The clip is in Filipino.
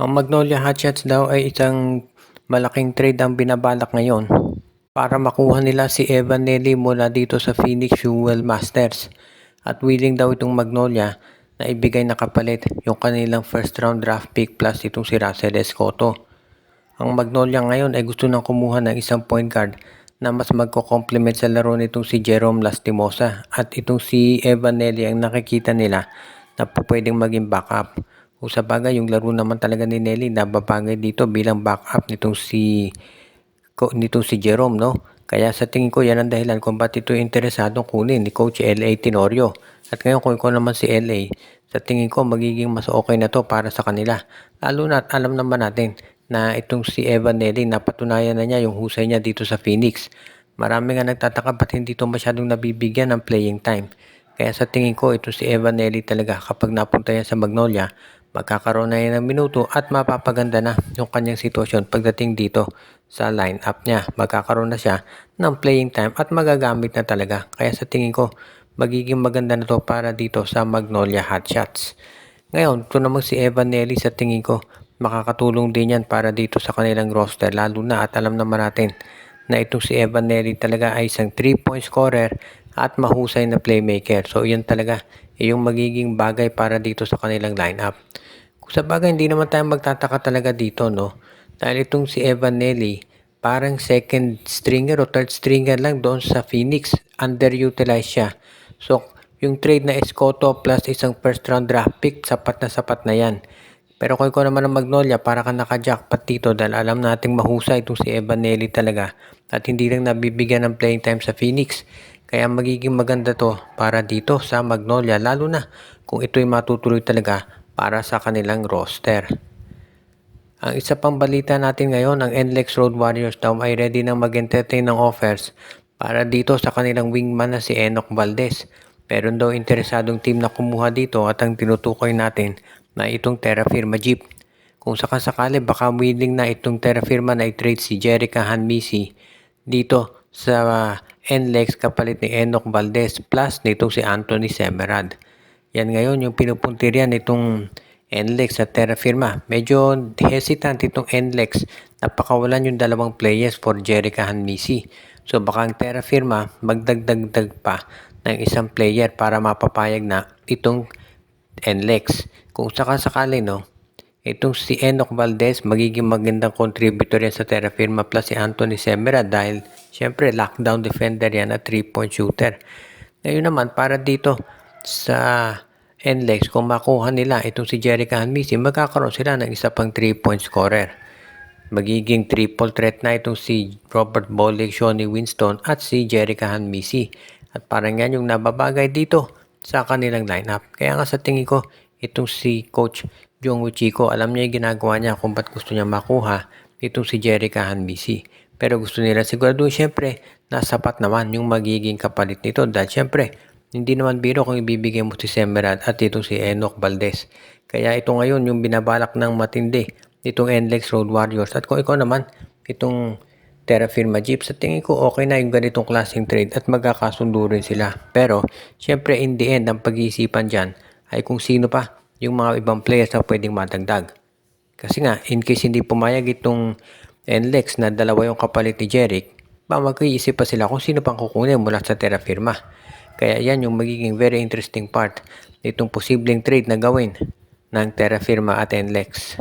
Ang Magnolia Hotshots daw ay isang malaking trade ang binabalak ngayon para makuha nila si Evan Nelly mula dito sa Phoenix Fuel Masters. At willing daw itong Magnolia na ibigay na kapalit yung kanilang first round draft pick plus itong si Russell Escoto. Ang Magnolia ngayon ay gusto nang kumuha ng isang point guard na mas magko-complement sa laro nitong si Jerome Lastimosa at itong si Evan Nelly ang nakikita nila na pwedeng maging backup. Kung sa bagay, yung laro naman talaga ni Nelly nababagay dito bilang backup nitong si Jerome, no? Kaya sa tingin ko yan ang dahilan kung ba't ito interesadong kunin ni Coach L.A. Tenorio. At ngayon kung ikaw naman si L.A., sa tingin ko magiging mas okay na to para sa kanila. Lalo na at alam naman natin na itong si Evan Nelly napatunayan na niya yung husay niya dito sa Phoenix. Marami nga nagtataka ba't hindi ito masyadong nabibigyan ng playing time. Kaya sa tingin ko ito si Evan Nelly talaga kapag napunta yan sa Magnolia, magkakaroon na yan ng minuto at mapapaganda na yung kanyang sitwasyon pagdating dito sa lineup niya. Magkakaroon na siya ng playing time at magagamit na talaga. Kaya sa tingin ko magiging maganda na to para dito sa Magnolia Hotshots. Ngayon, ito naman si Evan Nelly sa tingin ko makakatulong din yan para dito sa kanilang roster lalo na at alam naman natin na itong si Evan Nelly talaga ay isang 3-point scorer at mahusay na playmaker. So yan talaga yung magiging bagay para dito sa kanilang lineup. Kung sa bagay hindi naman tayo magtataka talaga dito, no? Dahil itong si Evan Nelly parang second stringer o third stringer lang doon sa Phoenix. Underutilized siya. So yung trade na Escoto plus isang first round draft pick sapat na yan. Pero kung ikaw naman ang Magnolia, para ka naka-jackpot dito dahil alam nating mahusay itong si Evan Nelly talaga at hindi lang nabibigyan ng playing time sa Phoenix. Kaya magiging maganda to para dito sa Magnolia lalo na kung ito'y matutuloy talaga para sa kanilang roster. Ang isa pang balita natin ngayon, ang NLEX Road Warriors daw ay ready nang mag-entertain ng offers para dito sa kanilang wingman na si Enoch Valdez. Meron daw interesadong team na kumuha dito at ang tinutukoy natin na itong Terra Firma Jeep. Kung sakasakali baka willing na itong Terra Firma na i-trade si Jerica Hanmisi dito sa NLEX kapalit ni Enoch Valdez plus nitong si Anthony Semerad. Yan ngayon yung pinupuntiryan nitong NLEX sa Terra Firma. Medyo hesitant itong NLEX na pakawalan yung dalawang players for Jerica Hanmisi. So baka ang Terra Firma magdagdag pa ng isang player para mapapayag na itong NLEX. Kung sakasakali, no, itong si Enoch Valdez magiging magandang contributor yan sa Terra Firma plus si Anthony Semerad dahil syempre lockdown defender yan at 3-point shooter. Ngayon naman para dito sa NLEX kung makuha nila itong si Jerica Hanmisi magkakaroon sila ng isa pang 3-point scorer. Magiging triple threat na itong si Robert Bolick, Shawnee Winston at si Jerica Hanmisi. At parang yan yung nababagay dito sa kanilang lineup. Kaya nga sa tingin ko, itong si Coach Jong Chico, alam niya yung ginagawa niya kung ba't gusto niya makuha itong si Jerica Hanmisi. Pero gusto nila sigurado syempre na sapat naman yung magiging kapalit nito dahil syempre hindi naman biro kung ibibigay mo si Semerad at itong si Enoch Valdez. Kaya ito ngayon yung binabalak ng matindi itong NLEX Road Warriors. At kung ikaw naman itong Terra Firma Jeep, sa tingin ko okay na yung ganitong klaseng trade at magkakasundo rin sila. Pero syempre in the end ang pag-iisipan dyan ay kung sino pa yung mga ibang players na pwedeng matagdag. Kasi nga in case hindi pumayag itong NLEX na dalawa yung kapalit ni Jeric, mag-iisip pa sila kung sino pang kukunin mula sa Terra Firma. Kaya yan yung magiging very interesting part nitong posibleng trade na gawin ng Terra Firma at NLEX.